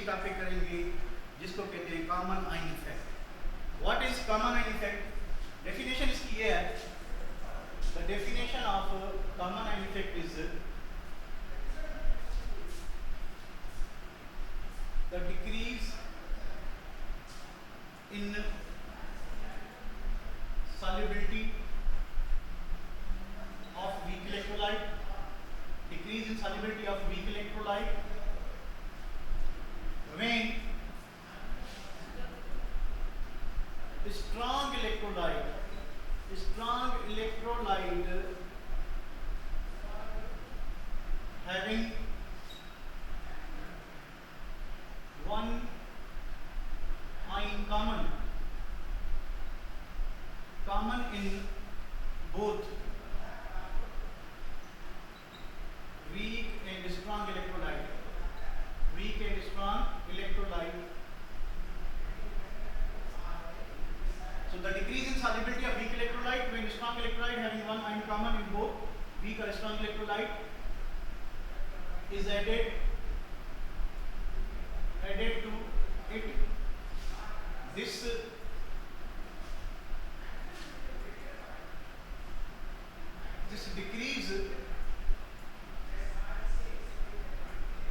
Basic topic करेंगे जिसको कहते हैं common ion effect. What is common ion effect? Definition इसकी ये है, the definition of common ion effect is the decrease in solubility of weak electrolyte, decrease in solubility of weak electrolyte when strong electrolyte having one ion common in both weak and strong electrolyte. So the decrease in solubility of weak electrolyte when strong electrolyte having one ion common in both weak or strong electrolyte is added to it. This decrease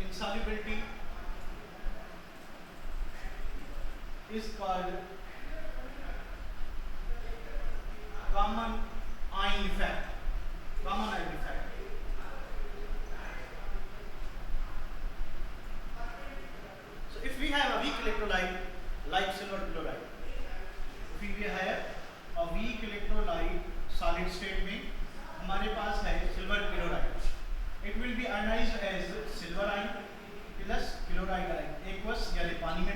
in solubility is called common ion effect. So if we have a weak electrolyte like silver chloride, solid state में हमारे पास है silver chloride, it will be ionized as silver ion plus chloride ion, aqueous यानी पानी में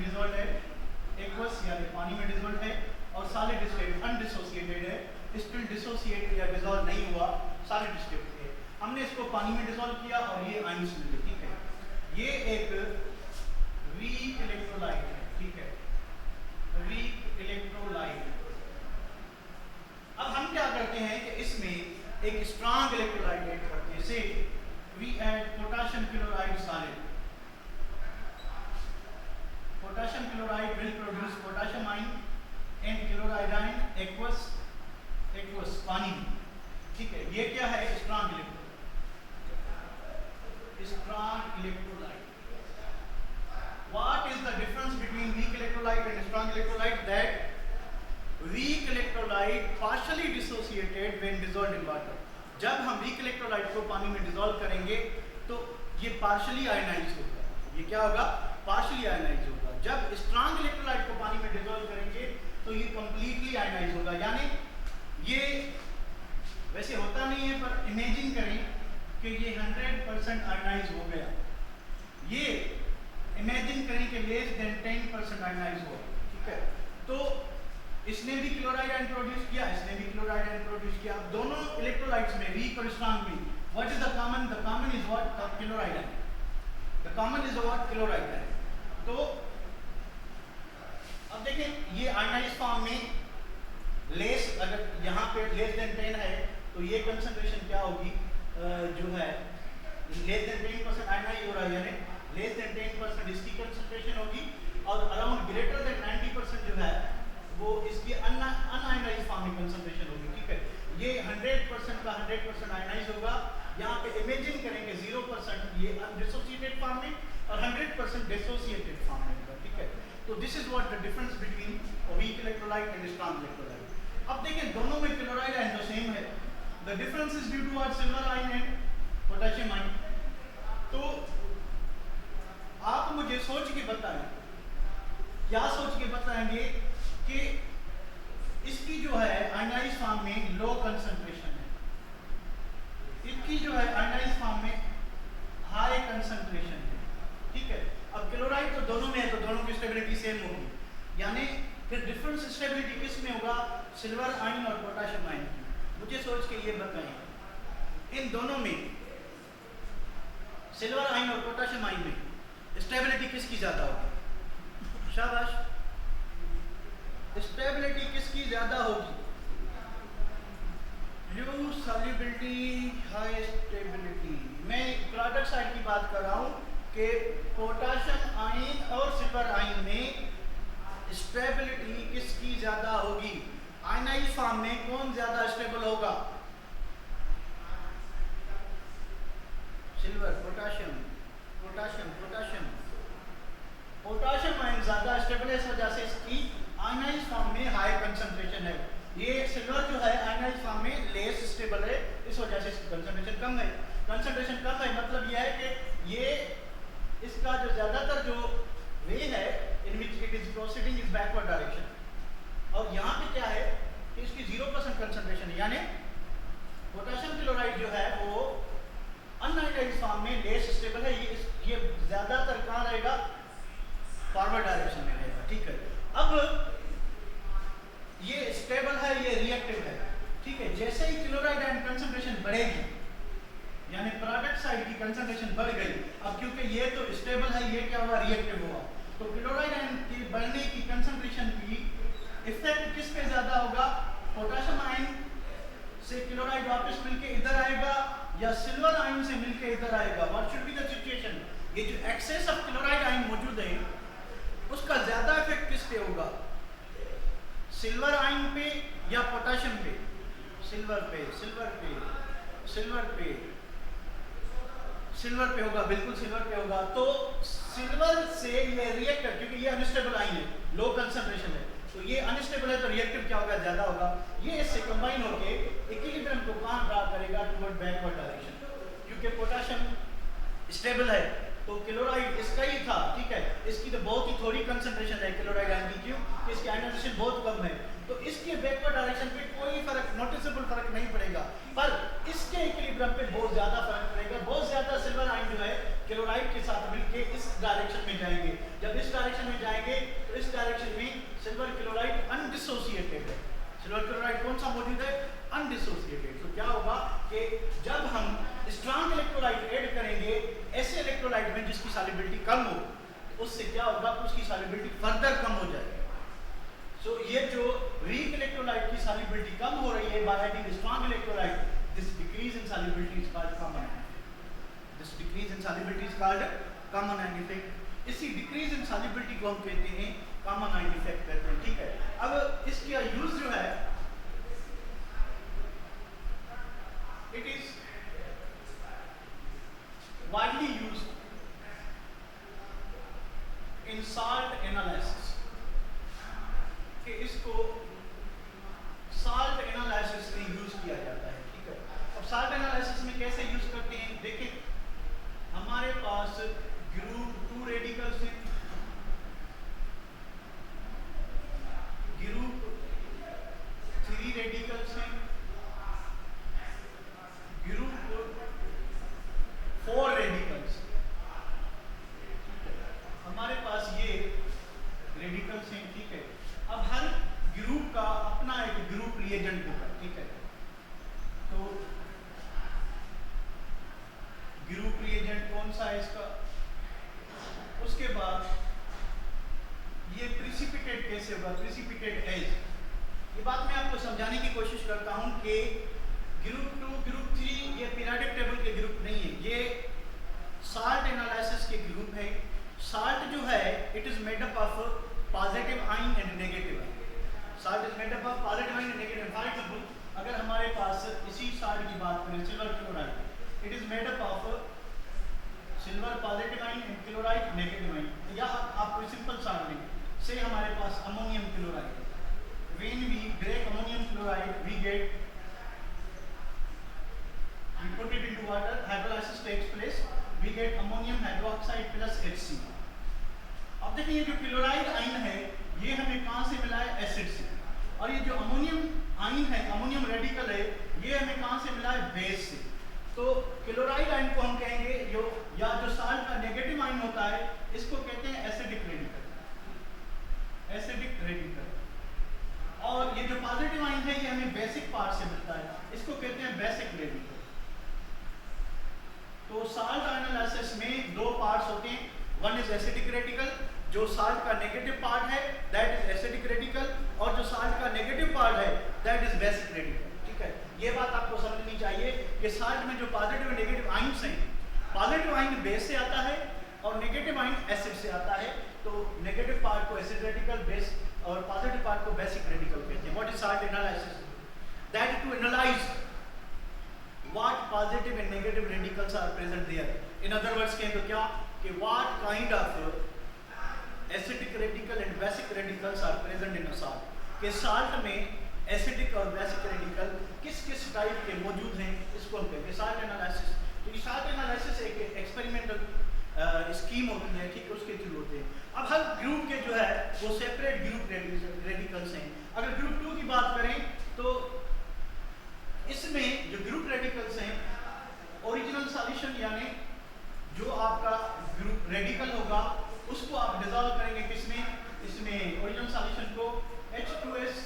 dissolve है, और solid state undissociated है, स्टिल डिसोसिएट या डिसॉल्व नहीं हुआ, सॉलिड स्टेट है। हमने इसको पानी में डिसॉल्व किया और ये आयंस मिले, ठीक है। ये एक वीक इलेक्ट्रोलाइट है, ठीक है, वीक इलेक्ट्रोलाइट। अब हम क्या करते हैं कि इसमें एक स्ट्रॉन्ग इलेक्ट्रोलाइट ऐड करते हैं, so we add potassium chloride solid. Potassium chloride will produce potassium ion and chloride ion aqueous पानी में, ठीक है। ये क्या है? Strong electrolyte. What is the difference between weak electrolyte and strong electrolyte? That weak electrolyte partially dissociated when dissolved in water. जब हम weak electrolyte को पानी में डिसॉल्व करेंगे तो ये partially ionized होगा। ये क्या होगा? Partially ionized होगा। जब strong electrolyte को पानी में डिसॉल्व करेंगे तो ये completely ionized होगा। यानी ये वैसे होता नहीं है, पर इमेजिन करें कि ये 100% ionized हो गया। ये इमेजिन करें कि लेस देन 10% आयनाइज हो, ठीक है। तो इसने भी क्लोराइड आयन प्रोड्यूस किया, इसने भी क्लोराइड आयन प्रोड्यूस किया। दोनों इलेक्ट्रोलाइट्स में वीक और स्ट्रॉन्ग में what is the common? The common is what? Chloride ion. The common is what? Chloride ion. तो अब देखें ये आयनाइज फॉर्म में लेस, अगर यहाँ पे लेस देन 10 है तो ये कंसंट्रेशन क्या होगी? जो है लेस देन 10% आयनाइज हो रहा है, यानी लेस देन 10% इसकी कंसंट्रेशन होगी, और अराउंड ग्रेटर देन 90% जो है वो इसकी अनआयनाइज्ड फॉर्म में कंसंट्रेशन होगी, ठीक है। ये 100% का 100% आयनाइज होगा। यहाँ पे इमेजिन करेंगे 0% ये अनडिसोसिएटेड फॉर्म में और 100% डिसोसिएटेड फॉर्म में होगा, ठीक है। तो this is what the difference between weak electrolyte and strong electrolyte. अब देखें दोनों में क्लोराइड आयन जो सेम है, the difference is due to what? Silver ion and potassium ion. तो आप मुझे सोच के बताएं, क्या सोच के बताएंगे कि इसकी जो है आयनाइज फॉर्म में लो कंसंट्रेशन है, इसकी जो है आयनाइज फॉर्म में हाई कंसंट्रेशन है, ठीक है। अब क्लोराइड तो दोनों में है तो दोनों की स्टेबिलिटी सेम होगी, यानी फिर डिफरेंस स्टेबिलिटी किस में होगा? सिल्वर आयन और पोटेशियम आयन की। मुझे सोच के ये बताएं इन दोनों में, सिल्वर आयन और पोटेशियम आयन में स्टेबिलिटी किसकी ज्यादा होगी? शाबाश, स्टेबिलिटी किसकी ज्यादा होगी? लो सॉल्युबिलिटी, हाई स्टेबिलिटी। मैं प्रोडक्ट साइड की बात कर रहा हूं कि पोटेशियम आयन और सिल्वर आयन में स्टेबिलिटी किसकी ज्यादा होगी? आयनाइज फॉर्म में कौन ज्यादा स्टेबल होगा? Silver, potassium, potassium, potassium, potassium ion ज्यादा स्टेबल है, इस वजह से इसकी आयनाइज फॉर्म में हाई कंसंट्रेशन है। ये सिल्वर जो है आयनाइज फॉर्म में लेस स्टेबल है, इस वजह से इसकी कंसंट्रेशन कम है। कंसंट्रेशन कम है मतलब यह है कि ये इसका जो ज्यादातर जो वे है in which it is proceeding is backward direction, और यहाँ पे क्या है कि इसकी 0% कंसंट्रेशन है, यानी पोटेशियम क्लोराइड जो है वो अनआयोडाइज्ड फॉर्म में लेस स्टेबल है। ये ज्यादातर कहाँ रहेगा? फॉरवर्ड डायरेक्शन में रहेगा, ठीक है। अब ये स्टेबल है, ये रिएक्टिव है, ठीक है। जैसे ही क्लोराइड आयन कंसंट्रेशन बढ़ेगी, यानी प्रोडक्ट साइड की कंसंट्रेशन बढ़ गई, अब क्योंकि ये तो स्टेबल है, ये क्या हुआ? रिएक्टिव हुआ, तो क्लोराइड आयन की बढ़ने की कंसंट्रेशन की इफेक्ट किस पे ज्यादा होगा? पोटेशियम आयन से क्लोराइड वापस मिलके इधर आएगा या सिल्वर आयन से मिलके इधर आएगा? What should be the situation? ये जो एक्सेस ऑफ क्लोराइड आयन मौजूद है उसका ज्यादा इफेक्ट किस पे होगा? सिल्वर आयन पे या पोटेशियम पे? सिल्वर पे, सिल्वर पे, सिल्वर पे, सिल्वर पे होगा, बिल्कुल सिल्वर पे होगा। तो सिल्वर से ये रिएक्टर, क्योंकि ये अनस्टेबल आयन है, लो कंसंट्रेशन है, तो ये अनस्टेबल है, तो रिएक्टिव क्या होगा? ज्यादा होगा। ये इससे कंबाइन होके इक्विलिब्रियम को कहां ड्रा करेगा? टुवर्ड बैकवर्ड डायरेक्शन, क्योंकि पोटेशियम स्टेबल है तो क्लोराइड इसका ही था, ठीक है। इसकी तो बहुत ही थोड़ी कंसंट्रेशन है क्लोराइड आयन की, क्यों? इसकी आयनाइजेशन बहुत कम है, तो इसके बैकवर्ड डायरेक्शन पे कोई फर्क, नोटिसेबल फर्क नहीं पड़ेगा, पर इसके इक्विलिब्रियम पे बहुत ज्यादा फर्क पड़ेगा। बहुत ज्यादा सिल्वर आयन जो है क्लोराइड के साथ मिलके इस डायरेक्शन में जाएंगे। जब इस डायरेक्शन में जाएंगे तो इस डायरेक्शन में सिल्वर क्लोराइड अनडिसोसिएटेड है। सिल्वर क्लोराइड कौन सा मौजूद है? अनडिसोसिएटेड। तो क्या होगा कि जब हम स्ट्रॉन्ग इलेक्ट्रोलाइट ऐड करेंगे ऐसे इलेक्ट्रोलाइट में जिसकी सॉल्युबिलिटी कम हो, उससे क्या होगा? उसकी सॉल्युबिलिटी फर्दर कम हो जाएगी। सो ये जो वीक इलेक्ट्रोलाइट की सॉल्युबिलिटी कम हो रही है by adding strong electrolyte, this decrease in solubility is called common effect. This decrease in solubility is called common ion effect. इसी डिक्रीज इन सॉल्युबिलिटी को हम कहते हैं कॉमन आयन इफेक्ट कहते हैं, ठीक है। अब इसका यूज जो है it is widely used in salt analysis, कि इसको salt analysis में यूज किया जाता है, ठीक है। अब salt analysis में कैसे यूज करते हैं? देखिए, हमारे पास ग्रुप 2 रेडिकल्स हैं, ग्रुप 3 रेडिकल्स हैं, ग्रुप 4 रेडिकल्स। हमारे पास ये रेडिकल्स हैं, ठीक है। अब हर ग्रुप का अपना एक ग्रुप रिएजेंट होगा, ठीक है। तो ग्रुप रिएजेंट कौन सा है इसका? उसके बाद ये प्रिसिपिटेट कैसे होगा? Precipitate as. ये बात मैं आपको समझाने की कोशिश करता हूं कि ग्रुप 2, ग्रुप 3 ये पीरियोडिक टेबल के ग्रुप नहीं है, ये साल्ट एनालिसिस के ग्रुप है। साल्ट जो है it is made up of positive ion and negative ion. Salt is made up of positive ion and negative. For example, अगर हमारे पास इसी साल्ट की बात करें, silver chloride, it is made up of silver positive ion and chloride negative ion. या आप कोई सिंपल साल्ट लें, से हमारे पास ammonium chloride, when we break ammonium chloride we get, we put it into water, hydrolysis takes place, we get ammonium hydroxide plus HC। अब देखिए, ये जो क्लोराइड आयन है ये हमें कहाँ से मिला है? एसिड से। और ये जो अमोनियम आयन है, अमोनियम रेडिकल है, ये हमें कहाँ से मिला है? बेस से। तो क्लोराइड आयन को हम कहेंगे या जो साल्ट का नेगेटिव आयन होता है इसको कहते हैं एसिडिक रेडिकल, एसिडिक रेडिकल। और ये जो पॉजिटिव आयन है ये हमें बेसिक पार्ट से मिलता है, इसको कहते हैं बेसिक रेडिकल। तो साल्ट एनालिसिस में दो पार्ट्स होते हैं, वन इज एसिडिक रेडिकल, जो साल्ट का नेगेटिव पार्ट है दैट इज एसिडिक रेडिकल, और जो साल्ट का नेगेटिव पार्ट है दैट इज बेसिक रेडिकल, ठीक है। ये बात आपको समझनी चाहिए कि साल्ट में जो पॉजिटिव और नेगेटिव आयन्स हैं, पॉजिटिव आयन बेस से आता है और नेगेटिव आयन एसिड से आता है। तो नेगेटिव पार्ट को एसिड रेडिकल बेस और पॉजिटिव पार्ट को बेसिक रेडिकल कहते हैं। What is salt analysis? That to analyse what positive and negative radicals are present there. In other words कहें तो क्या कि what kind of acidic radical and basic radicals are present in a salt. कि salt में acidic और basic radical किस किस type के मौजूद हैं, इसको हम कहते हैं salt analysis. तो ये salt analysis एक experimental स्कीम होती है, ठीक है, उसके थ्रू होते हैं। अब हर ग्रुप के जो है वो सेपरेट ग्रुप रेडिकल्स हैं। अगर ग्रुप 2 की बात करें तो इसमें जो ग्रुप रेडिकल्स हैं, ओरिजिनल सॉल्यूशन यानी जो आपका ग्रुप रेडिकल होगा उसको आप डिसॉल्व करेंगे किसमें? इसमें ओरिजिनल सॉल्यूशन को H2S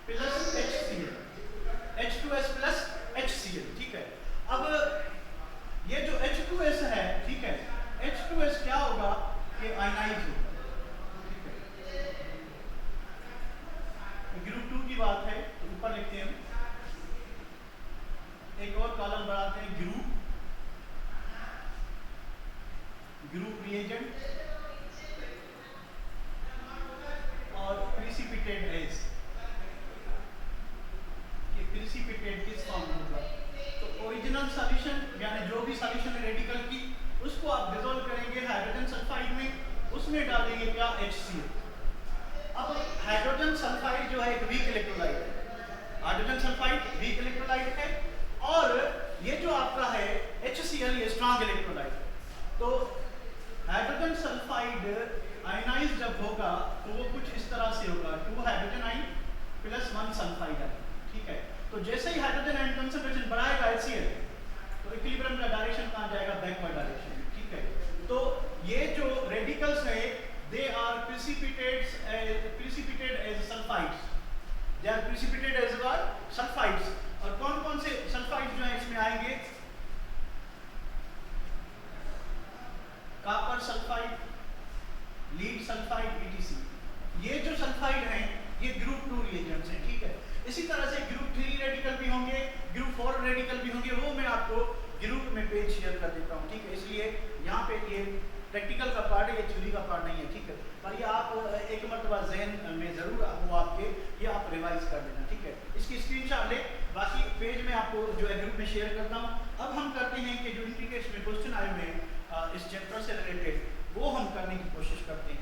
plus HCl, H2S plus HCl, ठीक है। अब ये जो H2S है, ठीक है, H2S क्या होगा कि आयनाइज होगा, ठीक है। ग्रुप 2 की बात है तो ऊपर लिखते हैं, एक और कॉलम बढ़ाते हैं, ग्रुप रिएजेंट और प्रिसिपिटेट एज। ये प्रिसिपिटेट किस फॉर्म में होगा? तो ओरिजिनल सॉल्यूशन यानी जो भी सॉल्यूशन है रेडिकल की, उसको आप डिसॉल्व करेंगे हाइड्रोजन सल्फाइड में, उसमें डालेंगे क्या? HCl। अब हाइड्रोजन सल्फाइड जो है एक वीक इलेक्ट्रोलाइट है, हाइड्रोजन सल्फाइड वीक इलेक्ट्रोलाइट है, और ये जो आपका है HCl ये स्ट्रॉन्ग इलेक्ट्रोलाइट है। तो हाइड्रोजन सल्फाइड आयनाइज जब होगा तो वो कुछ इस तरह से होगा, 2 hydrogen ion plus 1 sulphide ion, ठीक है। तो जैसे ही हाइड्रोजन आयन कंसंट्रेशन बढ़ाएगा HCl तो इक्विलिब्रियम का डायरेक्शन कहाँ जाएगा? बैकवर्ड डायरेक्शन में, ठीक है। तो ये जो रेडिकल्स है they are precipitated as sulphides, they are precipitated as sulphides. और कौन कौन से सल्फाइड जो है इसमें आएंगे? Copper sulphide, lead sulphide, ETC। ये जो सल्फाइड हैं ये ग्रुप 2 रिएजेंट्स हैं, ठीक है। इसी तरह से ग्रुप 3 रेडिकल भी होंगे, ग्रुप 4 रेडिकल भी होंगे, वो मैं आपको ग्रुप में पेज शेयर कर देता हूँ, ठीक है। इसलिए यहाँ पे ये प्रैक्टिकल का पार्ट है, ये थ्योरी का पार्ट नहीं है, ठीक है। पर ये आप एक मरतबा ज़हन में ज़रूर वो आपके ये आप रिवाइज कर देना, ठीक है। इसकी स्क्रीनशॉट ले, बाकी पेज में आपको जो है ग्रुप में शेयर करता हूँ। अब हम करते हैं कि जो इंटीग्रेशन में क्वेश्चन आए हुए हैं इस चैप्टर से रिलेटेड वो हम करने की कोशिश करते हैं।